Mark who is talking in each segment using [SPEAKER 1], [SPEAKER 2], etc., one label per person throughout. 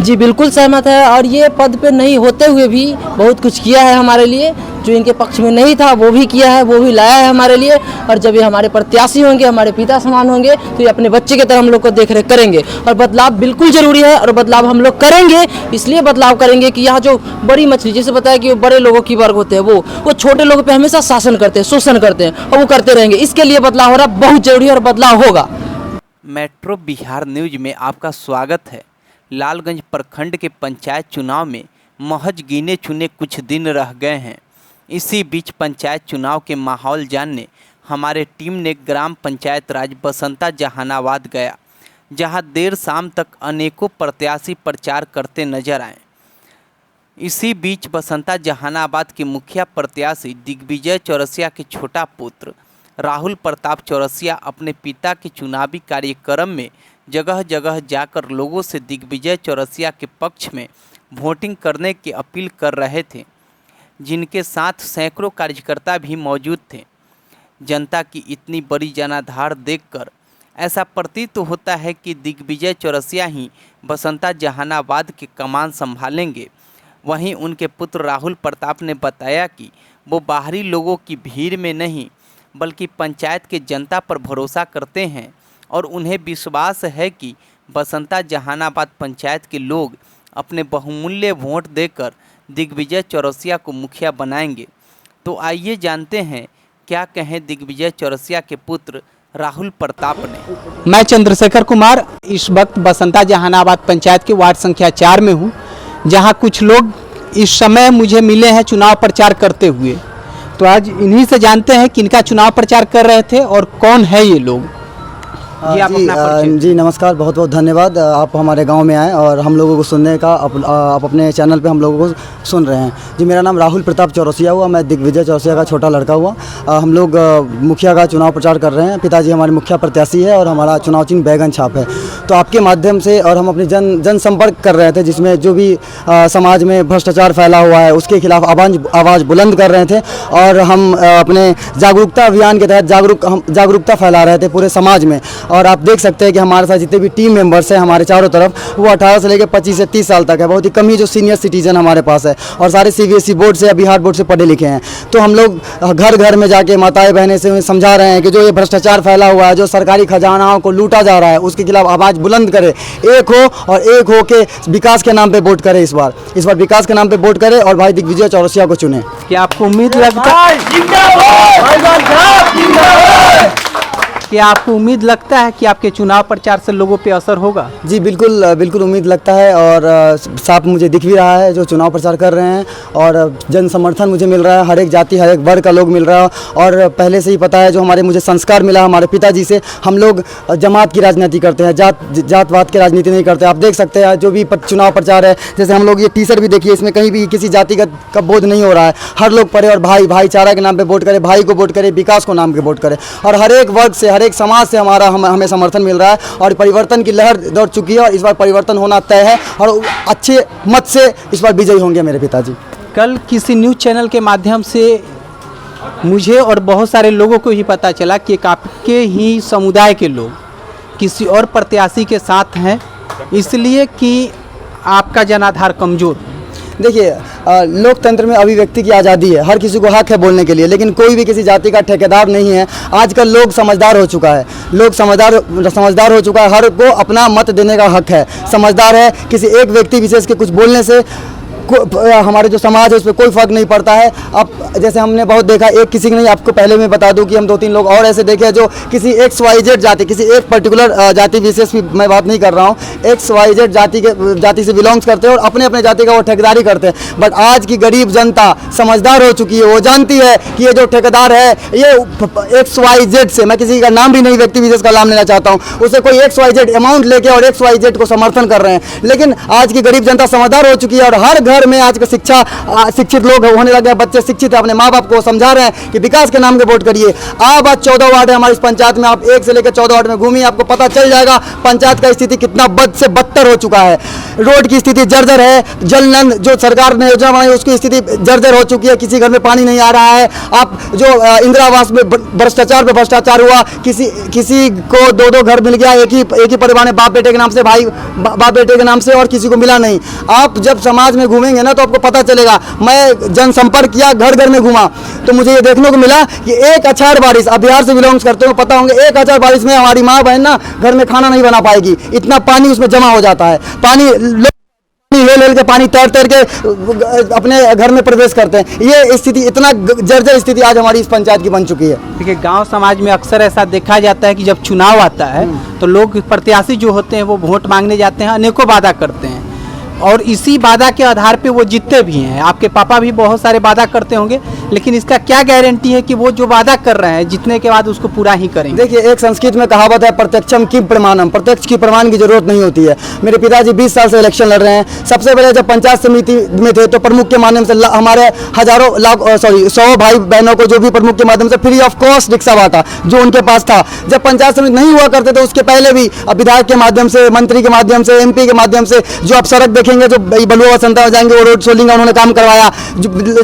[SPEAKER 1] जी बिल्कुल सहमत है। और ये पद पे नहीं होते हुए भी बहुत कुछ किया है हमारे लिए, जो इनके पक्ष में नहीं था वो भी किया है, वो भी लाया है हमारे लिए। और जब ये हमारे प्रत्याशी होंगे, हमारे पिता समान होंगे, तो ये अपने बच्चे की तरह हम लोग को देख रेख करेंगे। और बदलाव बिल्कुल ज़रूरी है, और बदलाव हम लोग करेंगे। इसलिए बदलाव करेंगे कि यहाँ जो बड़ी मछली, जैसे बताया कि वो बड़े लोगों की वर्ग होते हैं, वो छोटे लोगों पर हमेशा शासन करते हैं, शोषण करते हैं, और वो करते रहेंगे। इसके लिए बदलाव हो रहा बहुत ज़रूरी है और बदलाव होगा।
[SPEAKER 2] मेट्रो बिहार न्यूज में आपका स्वागत है। लालगंज प्रखंड के पंचायत चुनाव में महज गिने चुने कुछ दिन रह गए हैं। इसी बीच पंचायत चुनाव के माहौल जानने हमारे टीम ने ग्राम पंचायत राज बसंता जहानाबाद गया, जहां देर शाम तक अनेकों प्रत्याशी प्रचार करते नजर आए। इसी बीच बसंता जहानाबाद के मुखिया प्रत्याशी दिग्विजय चौरसिया के छोटा पुत्र राहुल प्रताप चौरसिया अपने पिता के चुनावी कार्यक्रम में जगह जगह जाकर लोगों से दिग्विजय चौरसिया के पक्ष में वोटिंग करने की अपील कर रहे थे, जिनके साथ सैकड़ों कार्यकर्ता भी मौजूद थे। जनता की इतनी बड़ी जनाधार देखकर ऐसा प्रतीत होता है कि दिग्विजय चौरसिया ही बसंता जहानाबाद के कमान संभालेंगे। वहीं उनके पुत्र राहुल प्रताप ने बताया कि वो बाहरी लोगों की भीड़ में नहीं बल्कि पंचायत के जनता पर भरोसा करते हैं, और उन्हें विश्वास है कि बसंता जहानाबाद पंचायत के लोग अपने बहुमूल्य वोट देकर दिग्विजय चौरसिया को मुखिया बनाएंगे। तो आइए जानते हैं क्या कहें दिग्विजय चौरसिया के पुत्र राहुल प्रताप ने।
[SPEAKER 3] मैं चंद्रशेखर कुमार इस वक्त बसंता जहानाबाद पंचायत के वार्ड संख्या 4 में हूं, जहां कुछ लोग इस समय मुझे मिले हैं चुनाव प्रचार करते हुए। तो आज इन्हीं से जानते हैं किनका चुनाव प्रचार कर रहे थे और कौन है ये लोग।
[SPEAKER 4] जी नमस्कार, बहुत बहुत धन्यवाद। आप हमारे गांव में आए और हम लोगों को सुनने का आप अपने चैनल पे हम लोगों को सुन रहे हैं। जी मेरा नाम राहुल प्रताप चौरसिया हुआ, मैं दिग्विजय चौरसिया का छोटा लड़का हुआ। हम लोग मुखिया का चुनाव प्रचार कर रहे हैं। पिताजी हमारे मुखिया प्रत्याशी है और हमारा चुनाव चिन्ह बैगन छाप है। तो आपके माध्यम से और हम अपने जन संपर्क कर रहे थे, जिसमें जो भी समाज में भ्रष्टाचार फैला हुआ है उसके खिलाफ आवाज़ बुलंद कर रहे थे। और हम अपने जागरूकता अभियान के तहत जागरूकता फैला रहे थे पूरे समाज में। और आप देख सकते हैं कि हमारे साथ जितने भी टीम मेंबर्स हैं हमारे चारों तरफ, वो 18 से लेकर 25 से 30 साल तक है। बहुत ही कम ही जो सीनियर सिटीजन हमारे पास है, और सारे CBSE बोर्ड से या बिहार बोर्ड से पढ़े लिखे हैं। तो हम लोग घर घर में जाके माताएं बहनें से उन्हें समझा रहे हैं कि जो ये भ्रष्टाचार फैला हुआ है, जो सरकारी खजानाओं को लूटा जा रहा है, उसके खिलाफ आवाज़ बुलंद करे, एक हो और एक हो के विकास के नाम पर वोट करे। इस बार विकास के नाम पर वोट करे और भाई दिग्विजय चौरसिया को चुने।
[SPEAKER 3] क्या आपको उम्मीद लगता है कि आपके चुनाव प्रचार से लोगों पे असर होगा? जी
[SPEAKER 4] बिल्कुल उम्मीद लगता है, और साफ मुझे दिख भी रहा है जो चुनाव प्रचार कर रहे हैं। और जन समर्थन मुझे मिल रहा है, हर एक जाति हर एक वर्ग का लोग मिल रहा है। और पहले से ही पता है, जो मुझे संस्कार मिला हमारे पिताजी से, हम लोग जमात की राजनीति करते हैं, जातवाद की राजनीति नहीं करते। आप देख सकते हैं जो भी चुनाव प्रचार है, जैसे हम लोग ये टी-शर्ट भी देखिए, इसमें कहीं भी किसी जातिगत का बोध नहीं हो रहा है। हर लोग पढ़े और भाईचारा के नाम पर वोट करे, भाई को वोट करे, विकास को नाम के वोट करे। और हर एक वर्ग से, हर एक समाज से हमें समर्थन मिल रहा है, और परिवर्तन की लहर दौड़ चुकी है। और इस बार परिवर्तन होना तय है, और अच्छे मत से इस बार विजयी होंगे मेरे पिताजी।
[SPEAKER 3] कल किसी न्यूज़ चैनल के माध्यम से मुझे और बहुत सारे लोगों को ही पता चला कि आपके ही समुदाय के लोग किसी और प्रत्याशी के साथ हैं, इसलिए कि आपका जनाधार कमज़ोर।
[SPEAKER 4] देखिए, लोकतंत्र में अभिव्यक्ति की आज़ादी है, हर किसी को हक है बोलने के लिए, लेकिन कोई भी किसी जाति का ठेकेदार नहीं है। आजकल लोग समझदार हो चुका है, समझदार हो चुका है। हर को अपना मत देने का हक है, समझदार है। किसी एक व्यक्ति विशेष के कुछ बोलने से हमारे जो समाज है उस पर कोई फर्क नहीं पड़ता है। अब जैसे हमने बहुत देखा, एक किसी की नहीं, आपको पहले मैं बता दूं कि हम 2-3 लोग और ऐसे देखे जो किसी XYZ जाति, किसी एक पर्टिकुलर जाति विशेष की मैं बात नहीं कर रहा हूं, XYZ जाति से बिलोंग्स करते हैं और अपने जाति का वो ठेकेदारी करते हैं। बट आज की गरीब जनता समझदार हो चुकी है, वो जानती है कि ये जो ठेकेदार है ये XYZ से, मैं किसी का नाम भी नहीं, व्यक्ति विशेष का नाम लेना चाहता हूँ, उससे कोई XYZ अमाउंट लेके और XYZ को समर्थन कर रहे हैं। लेकिन आज की गरीब जनता समझदार हो चुकी है, और हर घर घर में आज का शिक्षित लोग होने लगे, बच्चे शिक्षित है, अपने माँ बाप को समझा रहे हैं कि विकास के नाम पे वोट करिए। आप आज 14 वार्ड है हमारी इस पंचायत में, आप 1 से लेकर 14 वार्ड में घूमिए, आपको पता चल जाएगा पंचायत का स्थिति कितना बद से बदतर हो चुका है। रोड की स्थिति जर्जर है, जल नल जो सरकार ने योजना बनाई उसकी स्थिति जर्जर हो चुकी है, किसी घर में पानी नहीं आ रहा है। आप जो इंदिरा आवास में भ्रष्टाचार पे भ्रष्टाचार हुआ, किसी को 2-2 घर मिल गया, एक ही परिवार में बाप बेटे के नाम से, बाप बेटे के नाम से, और किसी को मिला नहीं। आप जब समाज में घूमेंगे ना तो आपको पता चलेगा। मैं जनसंपर्क किया, घर घर में घूमा, तो मुझे ये देखने को मिला कि एक अछाड़ बारिश, आप बिहार से बिलोंग्स करते हो पता होंगे, एक अछाड़ बारिश में हमारी माँ बहन ना घर में खाना नहीं बना पाएगी, इतना पानी उसमें जमा हो जाता है। हेल के पानी तैर के अपने घर में प्रवेश करते हैं। ये स्थिति, इतना जर्जर स्थिति आज हमारी इस पंचायत की बन चुकी है।
[SPEAKER 3] देखिए, गांव समाज में अक्सर ऐसा देखा जाता है कि जब चुनाव आता है तो लोग, प्रत्याशी जो होते हैं, वो वोट मांगने जाते हैं, अनेकों वादा करते हैं और इसी वादा के आधार पे वो जीतते भी हैं। आपके पापा भी बहुत सारे वादा करते होंगे, लेकिन इसका क्या गारंटी है कि वो जो वादा कर रहे हैं जीतने के बाद उसको पूरा ही करेंगे?
[SPEAKER 4] देखिए, एक संस्कृत में कहावत है, प्रत्यक्षम की प्रमाणम, प्रत्यक्ष की प्रमाण की जरूरत नहीं होती है। मेरे पिताजी 20 साल से इलेक्शन लड़ रहे हैं। सबसे पहले जब पंचायत समिति में थे तो प्रमुख के माध्यम से हमारे हजारों 100 भाई बहनों को जो भी प्रमुख के माध्यम से फ्री ऑफ कॉस्ट रिक्शा बांटा जो उनके पास था। जब पंचायत समिति नहीं हुआ करते थे उसके पहले भी विधायक के माध्यम से, मंत्री के माध्यम से, MP के माध्यम से, जो आप सड़क देखेंगे जो बलुआ संता जाएंगे वो रोड सोलिंग का उन्होंने काम करवाया,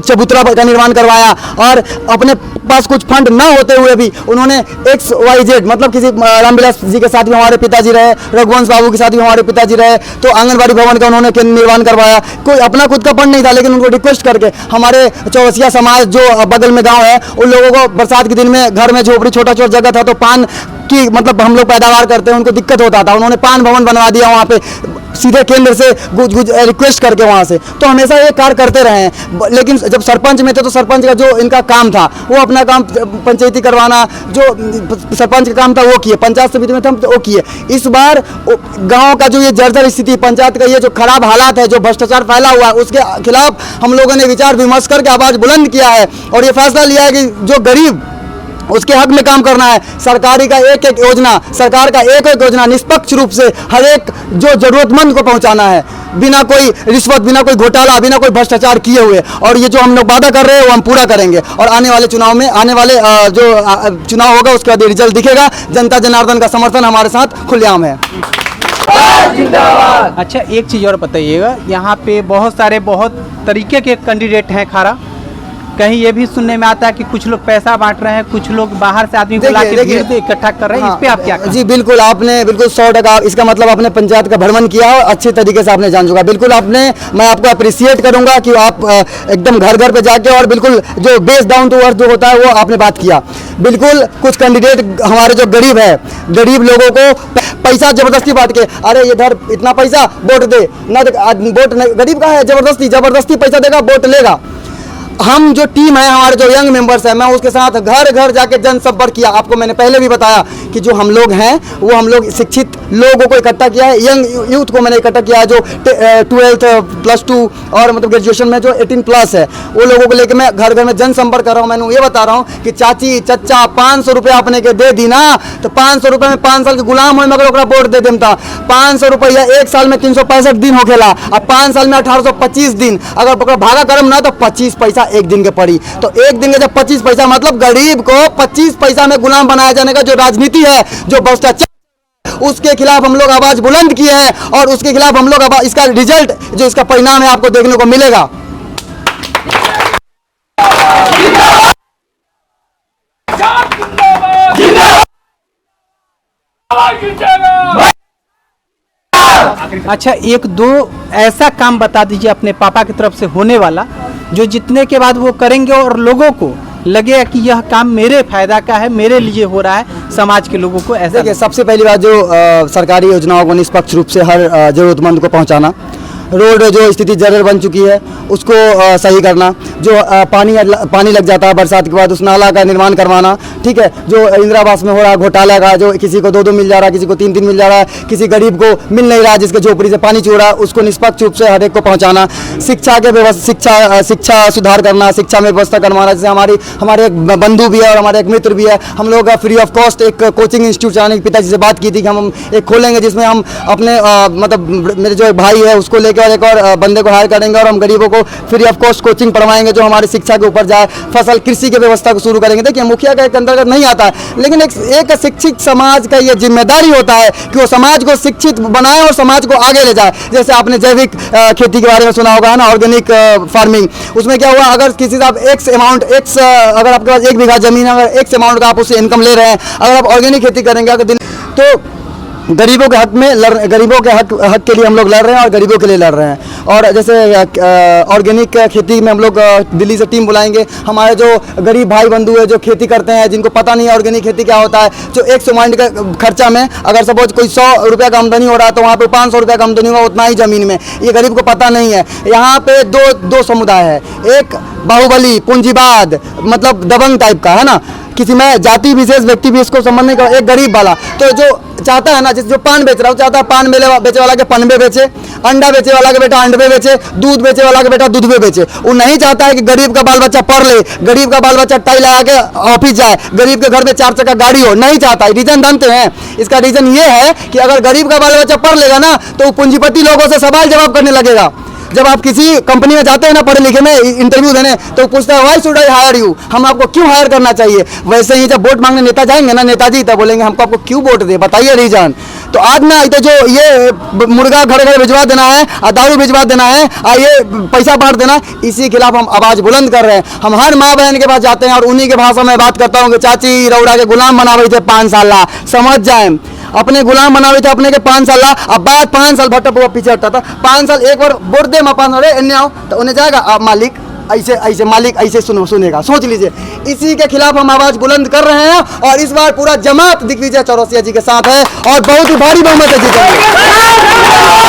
[SPEAKER 4] चबूतरा का निर्माण करवाया, और अपने पास कुछ फंड न होते हुए भी उन्होंने XYZ, मतलब किसी रामविलास जी के साथ भी हमारे पिताजी रहे, रघुवंश बाबू के साथ भी हमारे पिताजी रहे, तो आंगनबाड़ी भवन का उन्होंने निर्माण करवाया। कोई अपना खुद का फंड नहीं था, लेकिन उनको रिक्वेस्ट करके हमारे चौरसिया समाज जो बगल में गांव है उन लोगों को बरसात के दिन में घर में झोपड़ी छोटा जगह था तो पान की मतलब हम लोग पैदावार करते हैं, उनको दिक्कत होता था, उन्होंने पान भवन बनवा दिया वहाँ पे सीधे केंद्र से रिक्वेस्ट करके वहाँ से। तो हमेशा ये कार्य करते रहे हैं। लेकिन जब सरपंच में थे तो सरपंच का जो इनका काम था वो अपना काम पंचायती करवाना, जो सरपंच का काम था वो किए, पंचायत समिति में थे तो वो किए। इस बार गांव का जो ये जर्जर स्थिति, पंचायत का ये जो खराब हालात है, जो भ्रष्टाचार फैला हुआ है, उसके खिलाफ हम लोगों ने विचार विमर्श करके आवाज़ बुलंद किया है और ये फैसला लिया है कि जो गरीब उसके हक में काम करना है। सरकारी का एक योजना, सरकार का एक योजना निष्पक्ष रूप से हर एक जो जरूरतमंद को पहुंचाना है, बिना कोई रिश्वत, बिना कोई घोटाला, बिना कोई भ्रष्टाचार किए हुए। और ये जो हम लोग वादा कर रहे हैं वो हम पूरा करेंगे और आने वाले चुनाव में, आने वाले जो चुनाव होगा उसके बाद रिजल्ट दिखेगा। जनता जनार्दन का समर्थन हमारे साथ खुलेआम है।
[SPEAKER 3] अच्छा, एक चीज़ और बताइएगा, यहाँ पे बहुत तरीके के कैंडिडेट हैं खारा, कहीं ये भी सुनने में आता है कि कुछ लोग पैसा बांट रहे हैं, कुछ लोग बाहर से आदमी बुला के भीड़ इकट्ठा कर रहे हैं। इस पे आप क्या कहें? जी
[SPEAKER 4] बिल्कुल, आपने बिल्कुल 100% इसका मतलब आपने पंचायत का भ्रमण किया और अच्छे तरीके से आपने जान चुका। बिल्कुल मैं आपको अप्रिशिएट करूंगा कि आप एकदम घर घर पे जाके और बिल्कुल जो बेस डाउन टू अर्थ जो होता है वो आपने बात किया। बिल्कुल कुछ कैंडिडेट हमारे जो गरीब है, गरीब लोगों को पैसा जबरदस्ती बांट के, अरे इधर इतना पैसा वोट दे ना, वोट गरीब का है, जबरदस्ती पैसा देगा वोट लेगा। हम जो टीम है, हमारे जो यंग मेंबर्स है, मैं उसके साथ घर घर जाके जनसंपर्क किया। आपको मैंने पहले भी बताया कि जो हम लोग हैं वो हम लोग शिक्षित लोगों को इकट्ठा किया है, यंग यूथ को मैंने इकट्ठा किया है, जो 12th +2 और मतलब ग्रेजुएशन में जो 18+ है वो लोगों को लेकर मैं घर घर में जनसंपर्क कर रहा हूँ। मैंने ये बता रहा हूँ कि चाची चचा 500 रुपये अपने के दे दी ना तो 500 रुपये में 5 साल के गुलाम हो मगर वोट दे देता। 500 रुपया 1 साल में 365 दिन हो खेला और 5 साल में 1825 दिन, अगर भागा करम ना तो 25 पैसा एक दिन के पड़ी। तो एक दिन के जब 25 पैसा मतलब गरीब को 25 पैसा में गुलाम बनाया जाने का जो राजनीति है, जो भ्रष्टाचार, उसके खिलाफ हम लोग आवाज बुलंद किए हैं और उसके खिलाफ हम लोग इसका रिजल्ट, जो इसका परिणाम है, आपको देखने को मिलेगा।
[SPEAKER 3] अच्छा, एक दो ऐसा काम बता दीजिए अपने पापा की तरफ से होने वाला, जो जितने के बाद वो करेंगे और लोगों को लगे कि यह काम मेरे फायदा का है, मेरे लिए हो रहा है, समाज के लोगों को ऐसा।
[SPEAKER 4] देखिए, सबसे पहली बात जो सरकारी योजनाओं को निष्पक्ष रूप से हर जरूरतमंद को पहुंचाना, रोड जो स्थिति जर्जर बन चुकी है उसको सही करना, जो पानी लग जाता है बरसात के बाद उस नाला का निर्माण करवाना, ठीक है, जो इंदिरा आवास में हो रहा है घोटाला का, जो किसी को 2-2 मिल जा रहा है, किसी को 3-3 मिल जा रहा है, किसी गरीब को मिल नहीं रहा, जिसके झोपड़ी से पानी चू रहा है, उसको निष्पक्ष रूप से हर एक को पहुँचाना। शिक्षा सुधार करना, शिक्षा में व्यवस्था करवाना। जैसे हमारे एक बंधु भी है और हमारे एक मित्र भी है, हम लोग फ्री ऑफ कॉस्ट एक कोचिंग इंस्टीट्यूट चलाने की पिताजी से बात की थी कि हम एक खोलेंगे जिसमें हम अपने मतलब मेरे जो एक भाई है उसको लेकर के बाद एक और बंदे को हायर करेंगे और हम गरीबों को फ्री ऑफ कॉस्ट कोचिंग पढ़वाएंगे जो हमारी शिक्षा के ऊपर जाए, फसल कृषि की व्यवस्था को शुरू करेंगे। देखिए मुखिया का एक अंतर्गत नहीं आता है, लेकिन एक शिक्षित समाज का ये जिम्मेदारी होता है कि वो समाज को शिक्षित बनाए और समाज को आगे ले जाए। जैसे आपने जैविक खेती के बारे में सुना होगा ना, ऑर्गेनिक फार्मिंग, उसमें क्या हुआ, अगर किसी से आप एक्स अमाउंट अगर आपके पास 1 बीघा जमीन है, अगर एक्स अमाउंट का आप उससे इनकम ले रहे हैं, अगर आप ऑर्गेनिक खेती करेंगे अगर तो गरीबों के हक में गरीबों के हक के लिए हम लोग लड़ रहे हैं और गरीबों के लिए लड़ रहे हैं। और जैसे ऑर्गेनिक खेती में हम लोग दिल्ली से टीम बुलाएंगे। हमारे जो गरीब भाई बंधु है जो खेती करते हैं, जिनको पता नहीं है ऑर्गेनिक खेती क्या होता है, जो 100 माइंड का खर्चा में अगर सपोज कोई 100 रुपये का आमदनी हो रहा है तो वहाँ पे 500 रुपये का आमदनी होगा उतना ही ज़मीन में, ये गरीब को पता नहीं है। यहाँ पे दो समुदाय है, एक बाहुबली पूंजीवाद मतलब दबंग टाइप का है ना, किसी में जाति विशेष व्यक्ति भी इसको संबंध नहीं कर, एक गरीब वाला तो जो चाहता है ना, जो पान बेच रहा है वो चाहता है पान बेचे वाला के पनबे बेचे, अंडा बेचे वाला के बेटा अंडे बेचे, दूध बेचे वाला के बेटा दूध बेचे। वो नहीं चाहता है कि गरीब का बाल बच्चा पढ़ ले, गरीब का बाल बच्चा टाई लगा के ऑफिस जाए, गरीब के घर में 4 चक्का गाड़ी हो, नहीं चाहता। रीजन जानते हैं इसका? रीजन ये है कि अगर गरीब का बाल बच्चा पढ़ लेगा ना तो वो पूंजीपति लोगों से सवाल जवाब करने लगेगा। जब आप किसी कंपनी में जाते हैं ना पढ़े लिखे में इंटरव्यू देने, तो पूछता है why should I hire you, हम आपको क्यों हायर करना चाहिए। वैसे ही जब वोट मांगने नेता जाएंगे ना, नेताजी तब बोलेंगे हमको आपको क्यों वोट दे, बताइए रीजन। तो आज ना तो जो ये मुर्गा घर घर भिजवा देना है, दारू भिजवा देना है, ये पैसा बांट देना, इसी खिलाफ हम आवाज़ बुलंद कर रहे हैं। हम हर माँ बहन के पास जाते हैं और उन्हीं के भाषा में बात करता हूँ कि चाची रौड़ा के गुलाम बनावे थे 5 साल, समझ जाए अपने गुलाम बनावे थे अपने के 5 साल, अब बाद 5 साल भट्टा पुआ पीछे हटता था। 5 साल एक बार वोट दे मापान एन्ने आओ तो उन्हें जाएगा आप मालिक ऐसे मालिक ऐसे सुनेगा, सोच लीजिए। इसी के खिलाफ हम आवाज बुलंद कर रहे हैं और इस बार पूरा जमात दिग्विजय चौरसिया जी के साथ है और बहुत ही भारी बहुमत से जीतेंगे।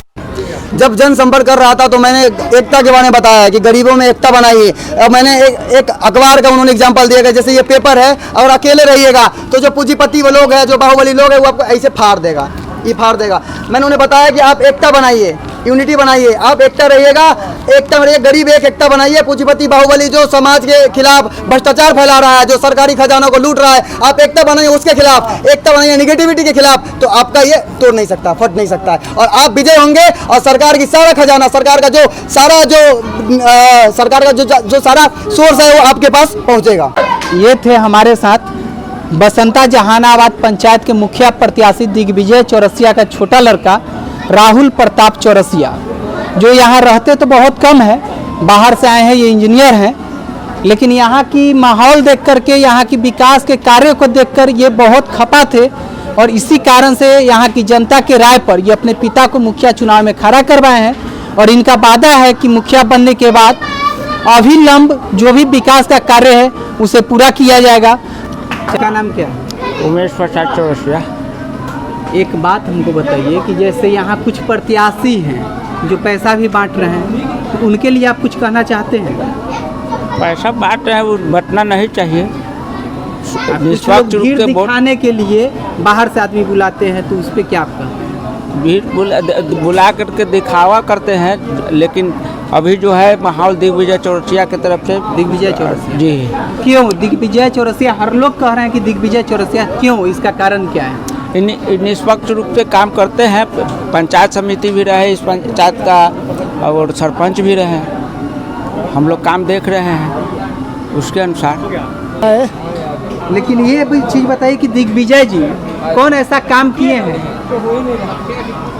[SPEAKER 4] जब जनसंपर्क कर रहा था तो मैंने एकता के बारे में बताया कि गरीबों में एकता बनाइए। अब मैंने एक अखबार का उन्होंने एग्जांपल दिया, जैसे ये पेपर है और अकेले रहिएगा तो जो पूंजीपति वो लोग हैं, जो बाहुबली लोग हैं, वो आपको ऐसे फाड़ देगा, ये फाड़ देगा। मैंने उन्हें बताया कि आप एकता बनाइए, यूनिटी बनाइए, आप एकता रहिएगा, एकता रहिए, गरीब एकता बनाइए। पूंजीपति बाहुबली जो समाज के खिलाफ भ्रष्टाचार फैला रहा है, जो सरकारी खजानों को लूट रहा है, आप एकता बनाइए उसके खिलाफ, एकता बनाइए निगेटिविटी के खिलाफ, तो आपका ये तोड़ नहीं सकता, फट नहीं सकता है और आप विजय होंगे और सरकार की सारा खजाना, सरकार का जो सारा सोर्स है वो आपके पास पहुंचेगा।
[SPEAKER 3] ये थे हमारे साथ बसंता जहानाबाद पंचायत के मुखिया प्रत्याशी दिग्विजय चौरसिया का छोटा लड़का राहुल प्रताप चौरसिया, जो यहाँ रहते तो बहुत कम है, बाहर से आए हैं, ये इंजीनियर हैं, लेकिन यहाँ की माहौल देख करके, यहाँ की विकास के कार्यों को देखकर ये बहुत खपा थे और इसी कारण से यहाँ की जनता के राय पर ये अपने पिता को मुखिया चुनाव में खड़ा करवाए हैं और इनका वादा है कि मुखिया बनने के बाद अविलंब जो भी विकास का कार्य है उसे पूरा किया जाएगा। का नाम क्या है?
[SPEAKER 5] उमेश प्रसाद चौरसिया।
[SPEAKER 3] एक बात हमको बताइए कि जैसे यहाँ कुछ प्रत्याशी हैं जो पैसा भी बांट रहे हैं, तो उनके लिए आप कुछ कहना चाहते हैं?
[SPEAKER 5] पैसा बांट रहे हैं वो बंटना नहीं चाहिए।
[SPEAKER 3] कुछ लोग भीड़ दिखाने के लिए बाहर से आदमी बुलाते हैं, तो उस पर क्या आप कहते हैं?
[SPEAKER 5] भीड़ बुला करके दिखावा करते हैं, लेकिन अभी जो है माहौल दिग्विजय चौरसिया की तरफ से।
[SPEAKER 3] दिग्विजय चौरसिया
[SPEAKER 5] जी
[SPEAKER 3] क्यों? दिग्विजय चौरसिया, हर लोग कह रहे हैं कि दिग्विजय चौरसिया क्यों, इसका कारण क्या है?
[SPEAKER 5] निष्पक्ष रूप से काम करते हैं, पंचायत समिति भी रहे इस पंचायत का और सरपंच भी रहे, हम लोग काम देख रहे हैं उसके अनुसार।
[SPEAKER 3] लेकिन ये भी चीज़ बताइए कि दिग्विजय जी कौन ऐसा काम किए हैं?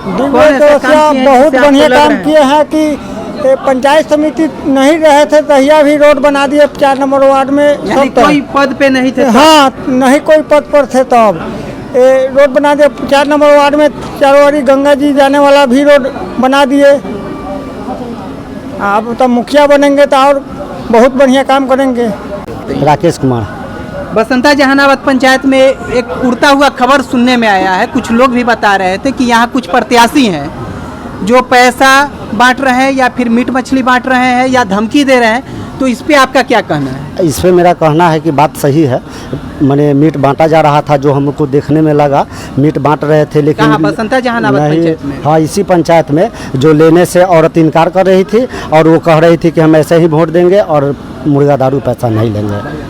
[SPEAKER 6] दिग्विजय चौरसिया बहुत बढ़िया काम किए हैं कि पंचायत समिति नहीं रहे थे तहिया भी रोड बना दिए 4 नंबर वार्ड में।
[SPEAKER 3] यानी कोई पद पे नहीं थे?
[SPEAKER 6] हाँ, नहीं कोई पद पर थे तब रोड बना दिए 4 नंबर वार्ड में, चारों गंगा जी जाने वाला भी रोड बना दिए। अब तो मुखिया बनेंगे तो और बहुत बढ़िया काम करेंगे।
[SPEAKER 4] राकेश कुमार।
[SPEAKER 3] बसंता जहानाबाद पंचायत में एक उड़ता हुआ खबर सुनने में आया है, कुछ लोग भी बता रहे थे कि यहाँ कुछ प्रत्याशी हैं जो पैसा बांट रहे हैं या फिर मीट मछली बांट रहे हैं या धमकी दे रहे हैं, तो इस पे आपका क्या कहना है?
[SPEAKER 7] इस पे मेरा कहना है कि बात सही है। मैंने मीट बांटा जा रहा था, जो हमको देखने में लगा मीट बांट रहे थे, लेकिन
[SPEAKER 3] कहाँ? बसंता जहानाबाद पंचायत में?
[SPEAKER 7] हाँ, इसी पंचायत में, जो लेने से औरत इनकार कर रही थी और वो कह रही थी कि हम ऐसे ही वोट देंगे और मुर्गा दारू पैसा नहीं लेंगे।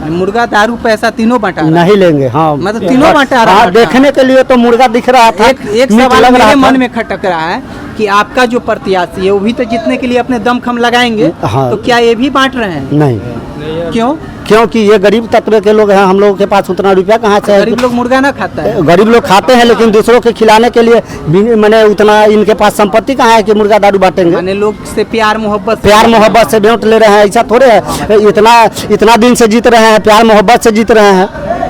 [SPEAKER 3] मुर्गा दारू पैसा तीनों बांटा
[SPEAKER 7] नहीं लेंगे। हाँ,
[SPEAKER 3] मतलब तीनों बांटा रहा है।
[SPEAKER 7] देखने के लिए तो मुर्गा दिख रहा था।
[SPEAKER 3] एक सवाल मेरे मन में खटक रहा है कि आपका जो प्रत्याशी है वो भी तो जीतने के लिए अपने दमखम लगाएंगे।
[SPEAKER 7] हाँ।
[SPEAKER 3] तो क्या ये भी बांट रहे हैं?
[SPEAKER 7] नहीं,
[SPEAKER 3] क्यों?
[SPEAKER 7] क्योंकि ये गरीब तत्व के लोग हैं, हम लोगों के पास उतना रुपया कहाँ से है?
[SPEAKER 3] गरीब लोग मुर्गा ना खाता है।
[SPEAKER 7] गरीब लोग खाते हैं लेकिन दूसरों के खिलाने के लिए मैंने उतना इनके पास संपत्ति कहाँ है कि मुर्गा दारू बांटेंगे?
[SPEAKER 3] माने लोग से प्यार मोहब्बत
[SPEAKER 7] से वोट ले रहे हैं, ऐसा थोड़े है। इतना दिन से जीत रहे हैं, प्यार मोहब्बत से जीत रहे हैं।